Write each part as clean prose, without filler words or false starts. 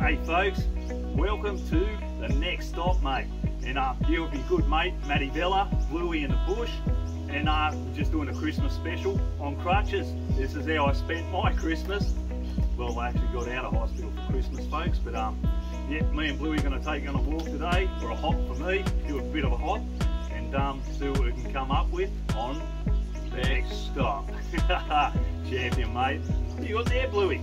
Hey folks, welcome to the next stop, mate. And here will be good mate Matty Vella, Bluey in the bush, and just doing a Christmas special on crutches. This is how I spent my Christmas. Well, I actually got out of hospital for Christmas, folks, but yeah, me and Bluey are going to take on a walk today for a hop for me, do a bit of a hop, and see what we can come up with on next stop. Champion, mate. What you got there, Bluey?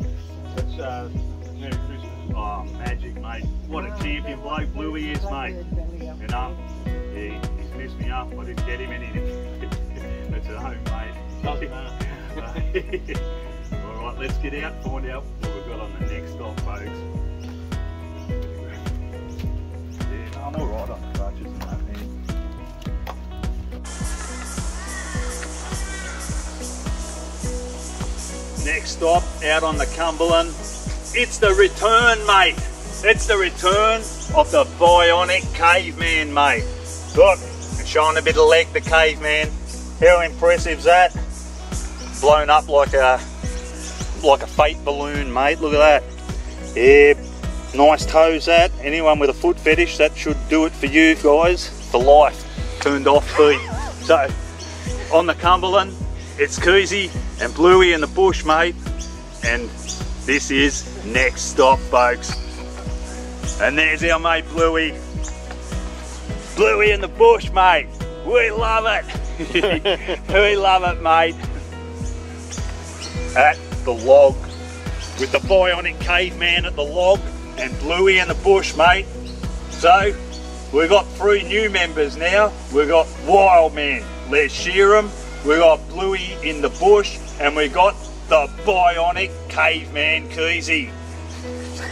That's Merry Christmas. Oh, magic, mate. What a champion bloke Bluey is, mate. And yeah, he's messed me up. I didn't get him anything. That's at home, mate. Doesn't matter. Alright, let's get out and find out what we've got on the next stop, folks. Yeah, I'm alright on the crutches and that, man. Next stop, out on the Cumberland. It's the return, mate. It's the return of the bionic caveman, mate. Look, it's showing a bit of leg, the caveman. How impressive's that? Blown up like a fate balloon, mate. Look at that. Yeah, nice toes that. Anyone with a foot fetish, that should do it for you guys for life. Turned off feet. So, on the Cumberland, it's Keezy and Bluey in the bush, mate. And this is next stop, folks. And there's our mate Bluey. Bluey in the bush, mate. We love it. We love it, mate. At the log, with the bionic caveman at the log and Bluey in the bush, mate. So, we've got 3 new members now. We've got Wildman, Les Sheeran, we've got Bluey in the bush, and we've got the bionic caveman Keezy.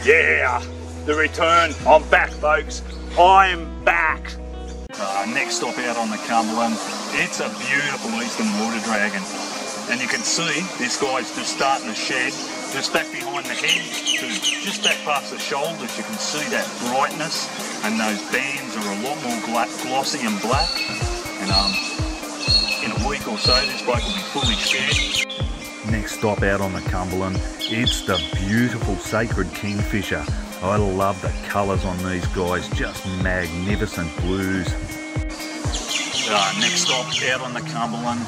Yeah, the return. I'm back, folks. I'm back. Next stop out on the Cumberland. It's a beautiful eastern water dragon. And you can see this guy's just starting to shed, just back behind the head, just back past the shoulders. You can see that brightness, and those bands are a lot more glossy and black. And in a week or so, this bloke will be fully shed. Next stop out on the Cumberland, it's the beautiful sacred kingfisher. I love the colours on these guys, just magnificent blues. Next stop out on the Cumberland,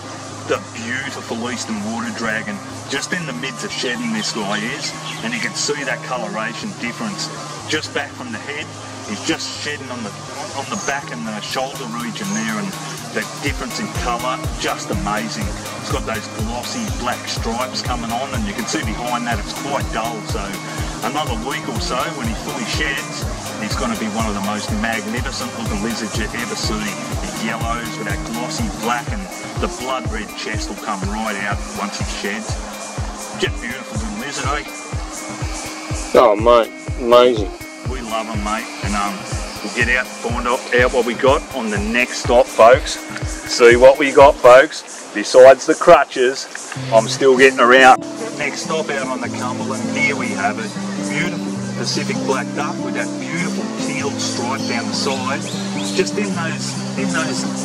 the beautiful eastern water dragon. Just in the midst of shedding this guy is, and you can see that coloration difference. Just back from the head, he's just shedding on the back and the shoulder region there, and the difference in colour, just amazing. It's got those glossy black stripes coming on, and you can see behind that it's quite dull. So another week or so, when he fully sheds, he's going to be one of the most magnificent looking lizards you ever see. The yellows with that glossy black, and the blood red chest will come right out once he sheds. Just beautiful little lizard, eh? Oh mate, amazing. We love them, mate, and we'll get out and find out what we got on the next stop, folks. See what we got, folks. Besides the crutches, I'm still getting around. Next stop out on the Cumberland, here we have it. Beautiful Pacific black duck with that beautiful teal stripe down the side. Just in those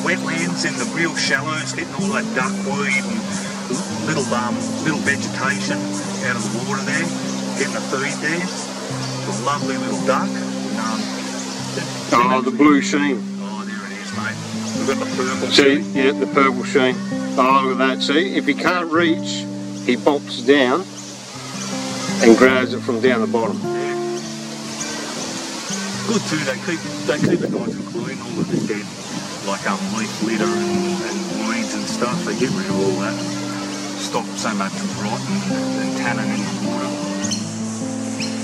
wetlands, in the real shallows, getting all that duckweed and little vegetation out of the water there, getting a feed there. It's a lovely little duck. Oh, the blue sheen. Oh, there it is, mate. We've got the purple See, sheen. yeah, the purple sheen. Oh, look at that. See, if he can't reach, he bops down and grabs it from down the bottom. Yeah. Good too, they keep it nice and clean, all of the dead, like leaf litter and weeds and stuff. They get rid of all that. Stop so much rotting and tannin in the water.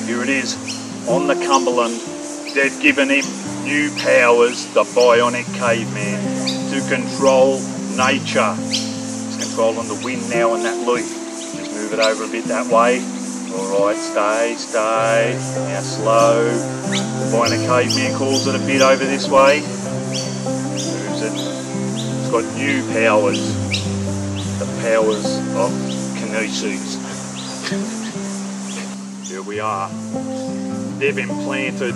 Here it is, on the Cumberland. They've given him new powers, the bionic caveman, to control nature. He's controlling the wind now and that leaf. Just move it over a bit that way. Alright, stay. Now slow. The bionic caveman calls it a bit over this way. Moves it. It's got new powers. The powers of kinesis. Here we are. They've implanted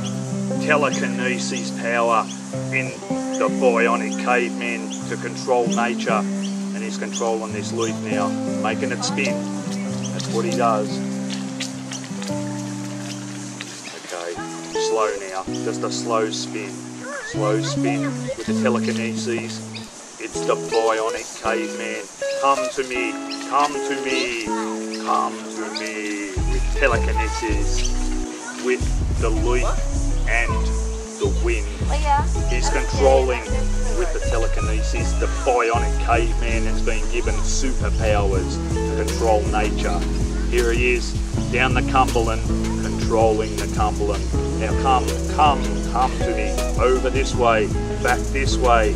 telekinesis power in the bionic caveman to control nature, and he's controlling this leaf now, making it spin. That's what he does. Okay, slow now, just a slow spin with the telekinesis. It's the bionic caveman. Come to me, come to me, come to me with telekinesis, with the leaf and the wind. He's controlling with the telekinesis. The bionic caveman has been given superpowers to control nature. Here he is, down the Cumberland, controlling the Cumberland. Now come to me, over this way, back this way.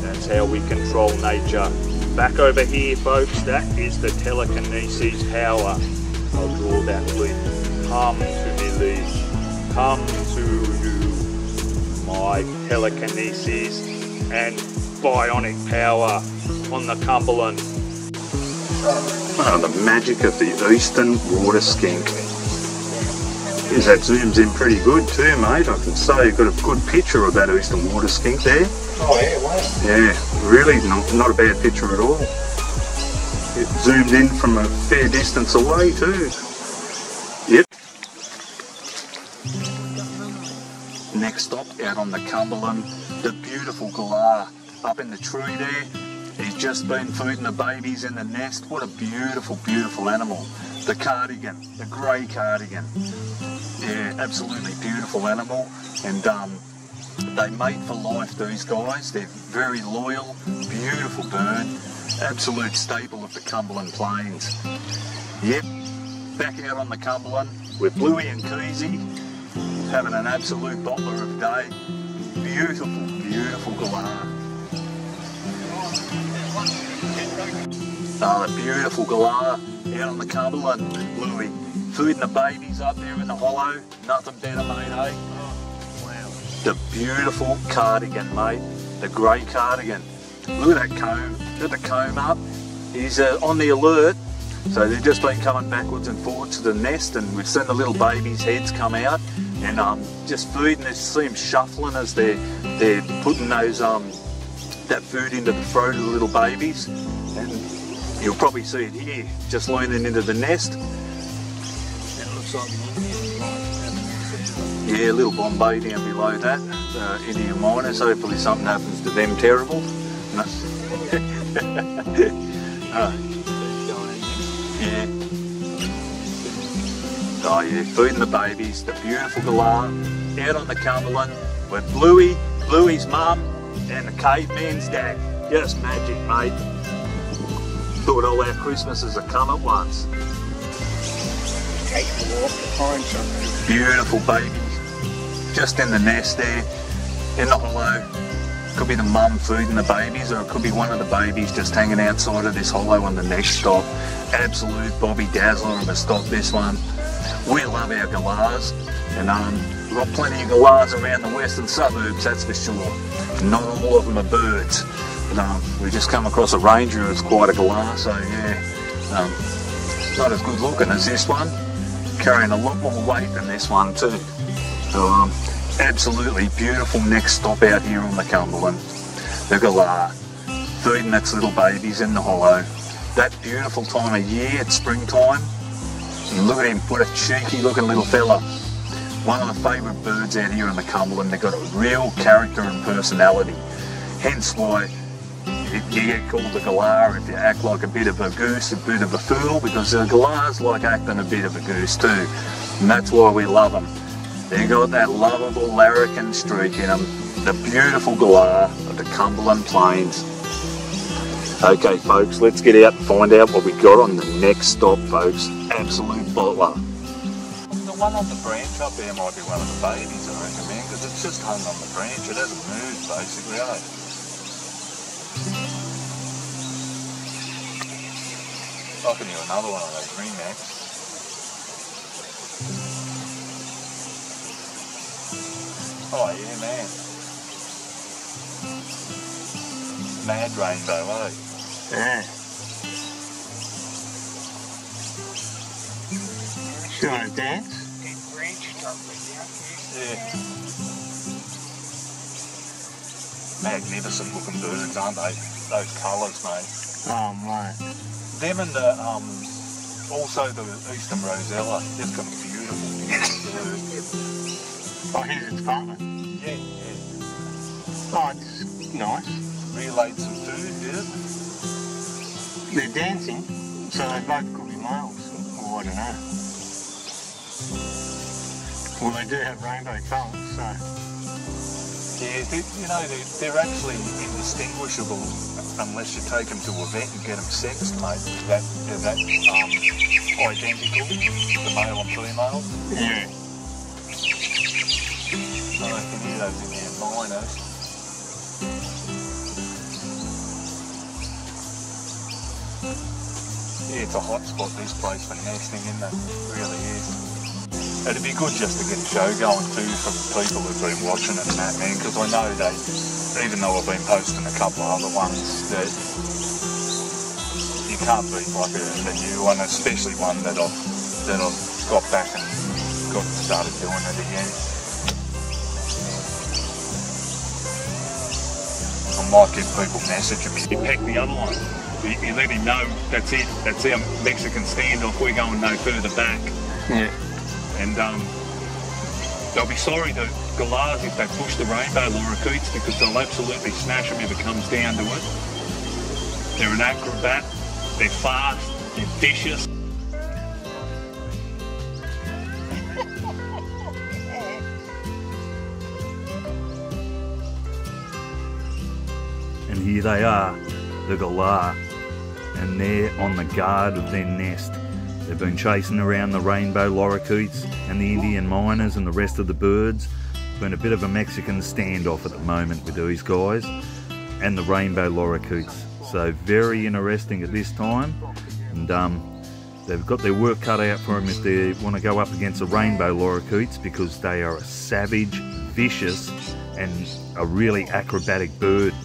That's how we control nature. Back over here, folks, that is the telekinesis power. I'll draw that leaf. Come to me, leaf. Come to you. My telekinesis and bionic power on the Cumberland. Oh, the magic of the eastern water skink. Yes, that zooms in pretty good too, mate. I can say you've got a good picture of that eastern water skink there. Oh yeah, wow. Yeah, really not a bad picture at all. It zoomed in from a fair distance away too. Yep. Next stop, out on the Cumberland, the beautiful galah up in the tree there. He's just been feeding the babies in the nest. What a beautiful, beautiful animal. The cardigan, the grey cardigan. Yeah, absolutely beautiful animal. And they mate for life, these guys. They're very loyal, beautiful bird. Absolute staple of the Cumberland Plains. Yep, back out on the Cumberland with Bluey and Keezy, having an absolute bottler of day. Beautiful, beautiful galah. The beautiful galah out on the Cumberland with Bluey, feeding the babies up there in the hollow. Nothing better, mate, eh? Wow. The beautiful cardigan, mate. The grey cardigan. Look at that comb. Got the comb up. He's on the alert. So they've just been coming backwards and forwards to the nest, and we've seen the little babies' heads come out and just feeding. You see them shuffling as they're putting those that food into the throat of the little babies. And you'll probably see it here, just leaning into the nest. And it looks like yeah, a little Bombay down below that. Indian miners. Hopefully something happens to them terrible. No. Yeah. Oh yeah, feeding the babies, the beautiful galah, out on the Cumberland with Bluey, Bluey's mum, and the caveman's dad. Just magic, mate. Thought all our Christmases had come at once. Take a walk to find something. Beautiful babies, just in the nest there, in the hollow. Could be the mum feeding the babies, or it could be one of the babies just hanging outside of this hollow on the next stop. Absolute Bobby Dazzler of a stop, this one. We love our galahs, and we've got plenty of galahs around the western suburbs, that's for sure. Not all of them are birds, but we just come across a ranger who's quite a galah, so yeah, not as good looking as this one, carrying a lot more weight than this one too. So absolutely beautiful next stop out here on the Cumberland. The galah, feeding its little babies in the hollow. That beautiful time of year, it's springtime. And look at him, what a cheeky looking little fella. One of the favourite birds out here in the Cumberland. They've got a real character and personality. Hence why you get called a galah if you act like a bit of a goose, a bit of a fool, because the galahs like acting a bit of a goose too. And that's why we love them. They've got that lovable larrikin streak in them. The beautiful galah of the Cumberland Plains. Okay folks, let's get out and find out what we got on the next stop, folks. Absolute bottler. The one on the branch up there might be one of the babies, I reckon, man, because it's just hung on the branch. It hasn't moved, basically, eh? I can do another one of those Remax. Oh yeah, man. Mad rainbow, eh? Yeah. She want to dance? Yeah. Magnificent looking birds, aren't they? Those colours, mate. Oh, mate. Them and the also the Eastern Rosella. It's going to be beautiful. Oh, here's its partner. Yeah, Oh, it's nice. Relayed some food, yeah. They're dancing, so they both could be males. Or I don't know. Well, they do have rainbow colours, so. Yeah, they're actually indistinguishable unless you take them to a vet and get them sexed, mate. They're that identical, the male and female. Yeah. I can hear those in there minors. Yeah, it's a hot spot, this place, for nesting, isn't it? It really is. It'd be good just to get a show going too from people who've been watching it and that, man, because I know they, even though I've been posting a couple of other ones, that you can't beat like a new one, especially one that I've got back and got started doing it again. I might get people messaging me. You peck the other one. You let him know that's it. That's our Mexican standoff. We're going no further back. Yeah. And they'll be sorry to galahs if they push the rainbow lorikeets, because they'll absolutely smash them if it comes down to it. They're an acrobat. They're fast. They're vicious. And here they are, the galah, and they're on the guard of their nest. They've been chasing around the rainbow lorikeets and the Indian miners and the rest of the birds. It's been a bit of a Mexican standoff at the moment with these guys and the rainbow lorikeets. So very interesting at this time, and they've got their work cut out for them if they want to go up against the rainbow lorikeets, because they are a savage, vicious and a really acrobatic bird.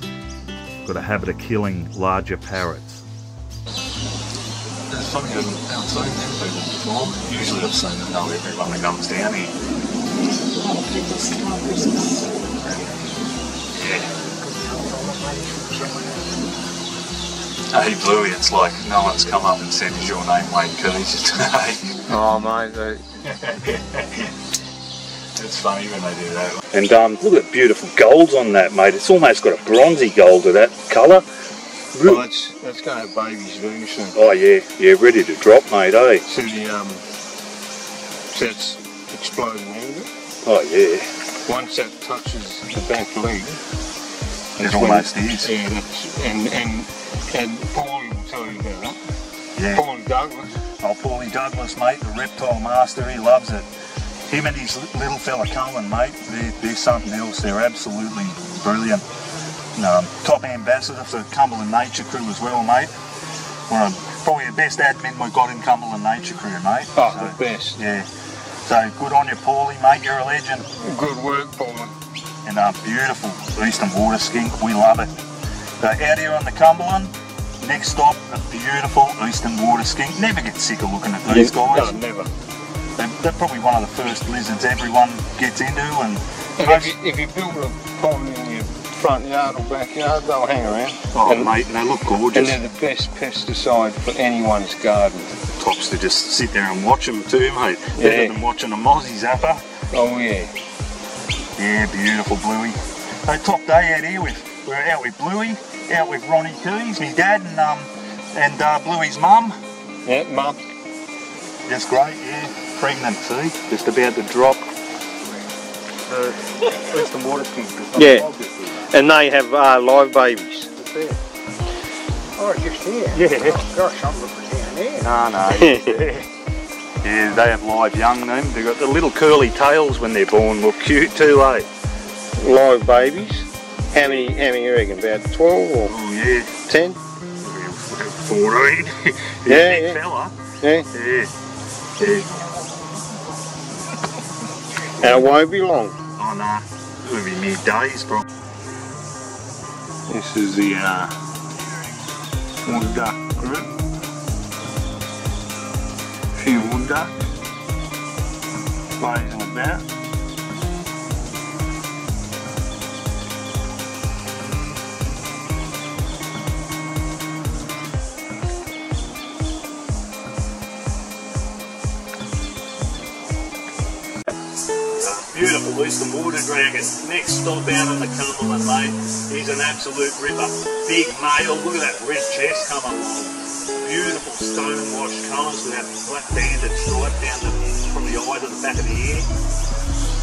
Got a habit of killing larger parrots. It's funny, I haven't seen them people before. Usually I've seen them know everyone that comes down here. Yeah. Hey Bluey, it's like no one's come up and said, "Is your name Wayne Keys today?" Oh, mate. It's funny when they do that. And look at the beautiful golds on that, mate. It's almost got a bronzy gold to that colour. Well, that's going to have babies very soon. Oh yeah, ready to drop, mate, eh? See the that's exploding end. Oh yeah. Once that touches the back leg, It almost is. Yeah, that's, and Paulie will tell you about that. Yeah. Paulie Douglas. Oh, Paulie Douglas, mate, the reptile master, he loves it. Him and his little fella Cullen, mate, they're something else. They're absolutely brilliant. Top ambassador for Cumberland Nature Crew as well, mate. Probably the best admin we've got in Cumberland Nature Crew, mate. Oh, so, the best. Yeah. So good on you, Paulie, mate. You're a legend. Good work, Paulie. And beautiful Eastern Water Skink. We love it. So out here on the Cumberland, next stop, a beautiful Eastern Water Skink. Never get sick of looking at these guys. No, never. They're probably one of the first lizards everyone gets into, and if you build a pond in your front yard or backyard, they'll hang around. Oh, mate, and they look gorgeous. And they're the best pesticide for anyone's garden. Tops to just sit there and watch them too, mate. Yeah. Better than watching a Mozzie zapper. Oh yeah. Yeah, beautiful Bluey. So top day out here we're out with Bluey, out with Ronnie Keys, his dad, and Bluey's mum. Yeah, mum. Just great, yeah. Pregnant, see? Just about to drop the Eastern Water Skink. Yeah. And they have live babies. Oh, just here? Yeah. Oh, gosh, I'm looking down there. No. Yeah, they have live young them. They've got the little curly tails when they're born. Look cute too, eh? Live babies. How many you reckon? About 12 or Oh yeah. 10? 14. Yeah, Big yeah. fella. Yeah. Yeah. And it won't be long. Oh no. It'll be mid-days probably. This is the wood duck group. A few wood ducks blazing about. Beautiful eastern water dragon. Next stop out in the Cumberland, mate. He's an absolute ripper. Big male. Look at that red chest come along. Beautiful stone wash colours with that black banded stripe down from the eye to the back of the ear.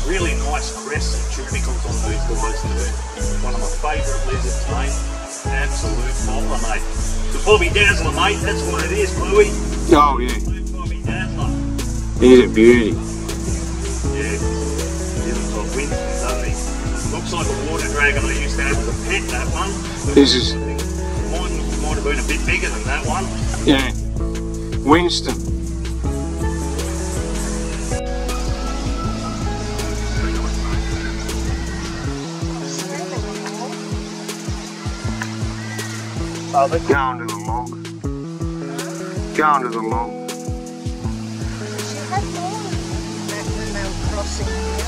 Really nice crests and tubercles on these guys too. One of my favourite lizards, mate. Absolute popper, mate. The Bobby Dazzler, mate. That's what it is, Bluey. Oh yeah. Bobby Dazzler. He's a beauty. Yeah. He looks like Winston, doesn't he? Looks like a water dragon I used to have as a pet, that one. This is... Mine might have been a bit bigger than that one. Yeah. Winston. Oh, they're Go under the log. Go under the log. She had more back when they were crossing here.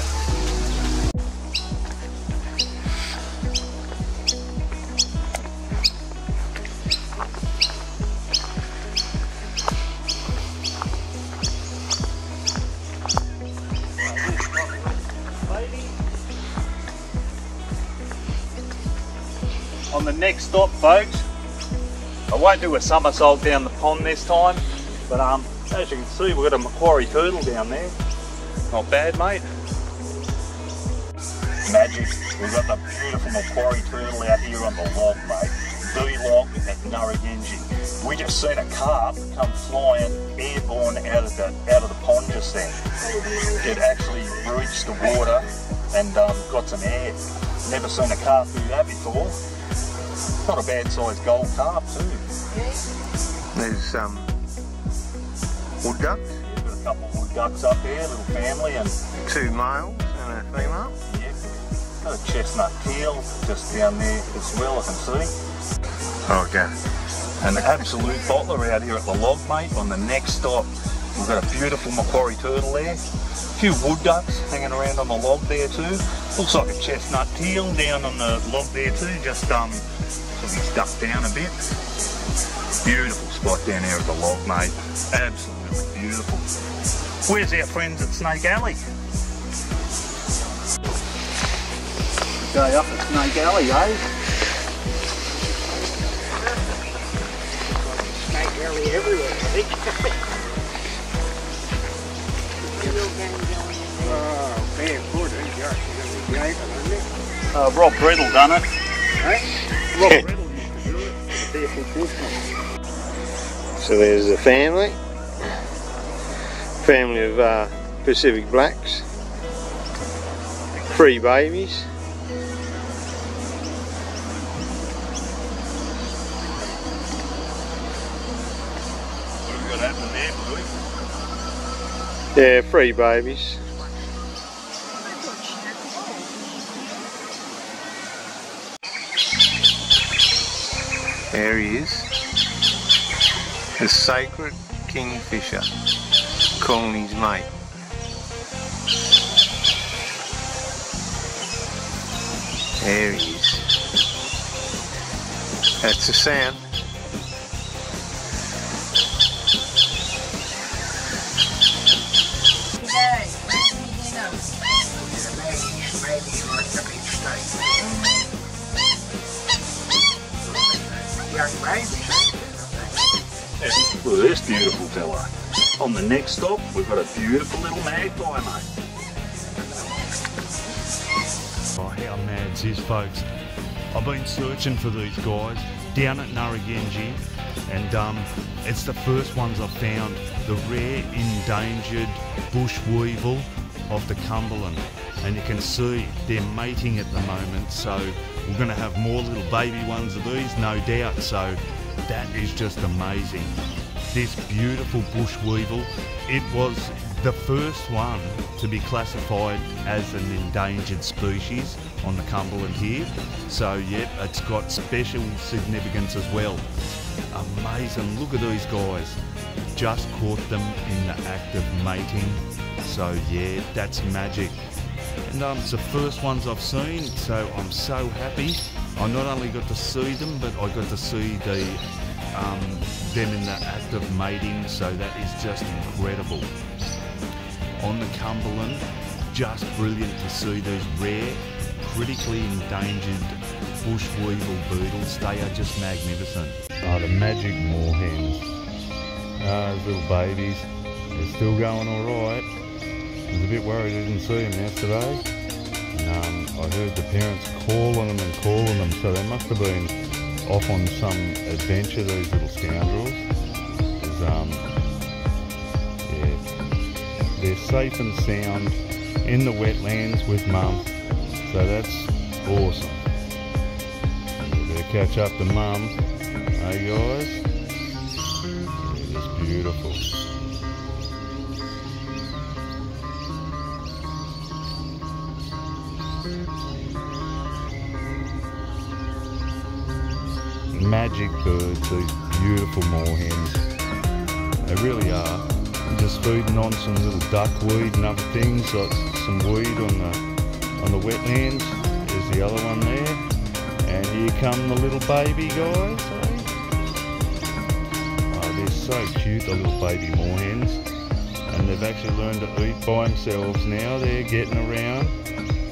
On the next stop, folks, I won't do a somersault down the pond this time, but as you can see, we've got a Macquarie turtle down there. Not bad, mate. Magic. We've got the beautiful Macquarie turtle out here on the log, mate. The log at Narragansett. We just seen a carp come flying airborne out of the pond just then. It actually breached the water and got some air. Never seen a carp do that before. Not a bad sized gold carp too. There's wood ducks. Yeah, got a couple of wood ducks up there, little family, and 2 males and a female. yeah, got a chestnut teal just down there as well, I can see. Okay. An absolute bottler out here at the log, mate. On the next stop, we've got a beautiful Macquarie turtle there. A few wood ducks hanging around on the log there too. Looks like a chestnut teal down on the log there too. Just he's ducked down a bit. Beautiful spot down there at the log, mate. Absolutely beautiful. Where's our friends at Snake Alley? Day up at Snake Alley, eh? Snake alley everywhere, I think. Oh, man, poor dude, gosh, you're going to be gaping, isn't it? Rob Brettle done it. Hey? Rob Brettle used to do it. Be a full So there's the family. Family of Pacific Blacks. 3 babies. What have we got happening there, Bluey? Yeah, 3 babies. There he is. The sacred kingfisher calling his mate. There he is. That's the sound. young babies. Yeah, look at this beautiful fella. On the next stop, we've got a beautiful little magpie, mate. Oh, how mad's this, folks? I've been searching for these guys down at Narragansett, and it's the first ones I've found, the rare endangered bush weevil of the Cumberland. And you can see they're mating at the moment, so we're going to have more little baby ones of these, no doubt. So that is just amazing. This beautiful bush weevil, it was the first one to be classified as an endangered species on the Cumberland here. So yep, it's got special significance as well. Amazing, look at these guys. Just caught them in the act of mating. So yeah, that's magic. And it's the first ones I've seen, so I'm so happy. I not only got to see them, but I got to see the them in the act of mating, so that is just incredible. On the Cumberland, just brilliant to see these rare, critically endangered bush weevil beetles. They are just magnificent. Oh, the magic moorhens. Those little babies, they're still going all right. I was a bit worried I didn't see them yesterday. And, I heard the parents calling them, so they must have been off on some adventure, these little scoundrels. Yeah, they're safe and sound in the wetlands with Mum, so that's awesome. Better catch up to Mum, hey guys? It is beautiful. Magic birds, these beautiful moorhens. They really are. I'm just feeding on some little duckweed and other things, like some weed on the wetlands. There's the other one there. And here come the little baby guys. Eh? Oh, they're so cute, the little baby moorhens. And they've actually learned to eat by themselves now. They're getting around.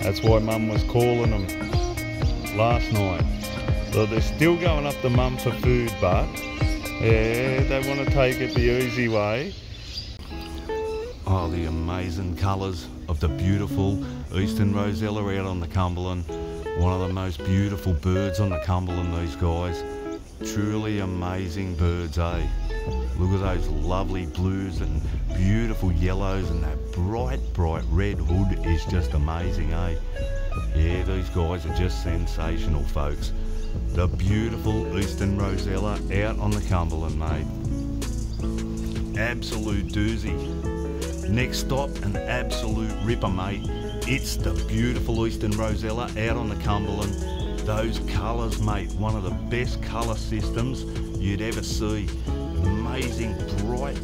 That's why Mum was calling them last night. So they're still going up to Mum for food, but yeah, they want to take it the easy way. Oh, the amazing colours of the beautiful Eastern Rosella out on the Cumberland. One of the most beautiful birds on the Cumberland, these guys. Truly amazing birds, eh? Look at those lovely blues and beautiful yellows, and that bright red hood is just amazing, eh? Yeah, these guys are just sensational, folks. The beautiful Eastern Rosella out on the Cumberland, mate. Absolute doozy. Next stop, an absolute ripper, mate. It's the beautiful Eastern Rosella out on the Cumberland. Those colours, mate, one of the best colour systems you'd ever see. Amazing bright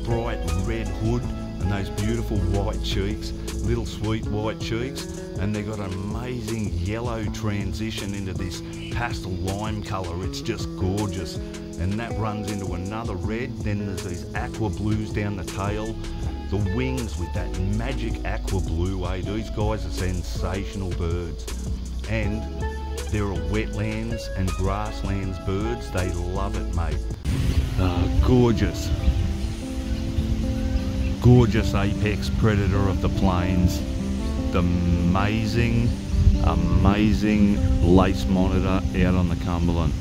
red hood and those beautiful white cheeks, little sweet white cheeks, and they've got an amazing yellow transition into this pastel lime colour. It's just gorgeous, and that runs into another red. Then there's these aqua blues down the tail, the wings with that magic aqua blue, eh? These guys are sensational birds, and they're a wetlands and grasslands birds. They love it, mate. Gorgeous apex predator of the plains, the amazing lace monitor out on the Cumberland.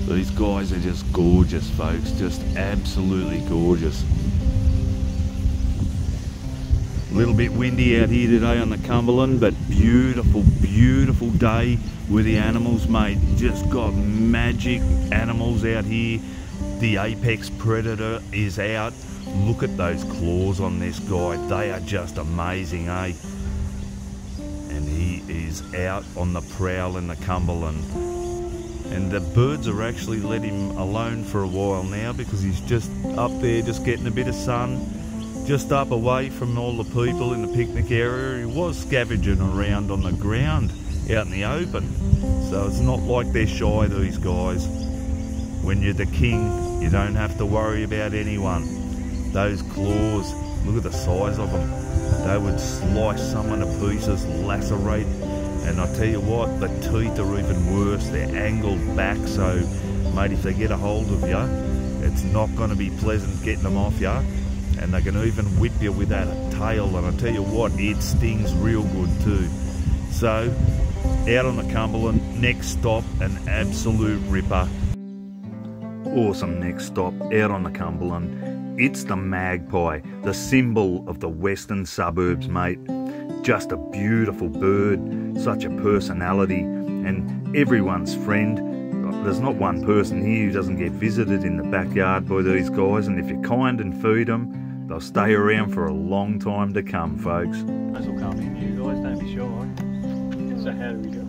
These guys are just gorgeous, folks, just absolutely gorgeous. A little bit windy out here today on the Cumberland, but beautiful day with the animals, mate. Just got magic animals out here. The apex predator is out. Look at those claws on this guy. They are just amazing, eh? And he is out on the prowl in the Cumberland. And the birds are actually let him alone for a while now, because he's just up there just getting a bit of sun, just up away from all the people in the picnic area. He was scavenging around on the ground out in the open. So it's not like they're shy, these guys. When you're the king, you don't have to worry about anyone. Those claws, look at the size of them. They would slice someone to pieces, lacerate, and I tell you what, the teeth are even worse. They're angled back, so mate, if they get a hold of you, it's not going to be pleasant getting them off you, and they can even whip you with that tail, and I tell you what, it stings real good too. So, out on the Cumberland, next stop, an absolute ripper. Awesome next stop, out on the Cumberland. It's the magpie, the symbol of the western suburbs, mate. Just a beautiful bird, such a personality, and everyone's friend. There's not one person here who doesn't get visited in the backyard by these guys, and if you're kind and feed them, they'll stay around for a long time to come, folks. Those will come in, you guys, don't be shy. So how do we go?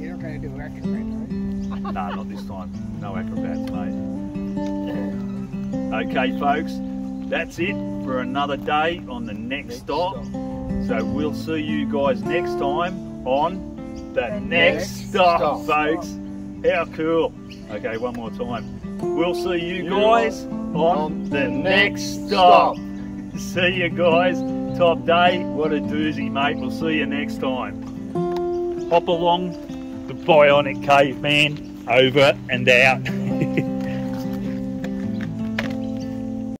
You're not going to do acrobats, right? No, not this time. No acrobats, mate. Okay, folks, that's it for another day on the next stop. So we'll see you guys next time on the next stop, folks. How cool. Okay, one more time. We'll see you guys on the next stop. See you guys. Top day. What a doozy, mate. We'll see you next time. Hop along. The Bionic Caveman over and out.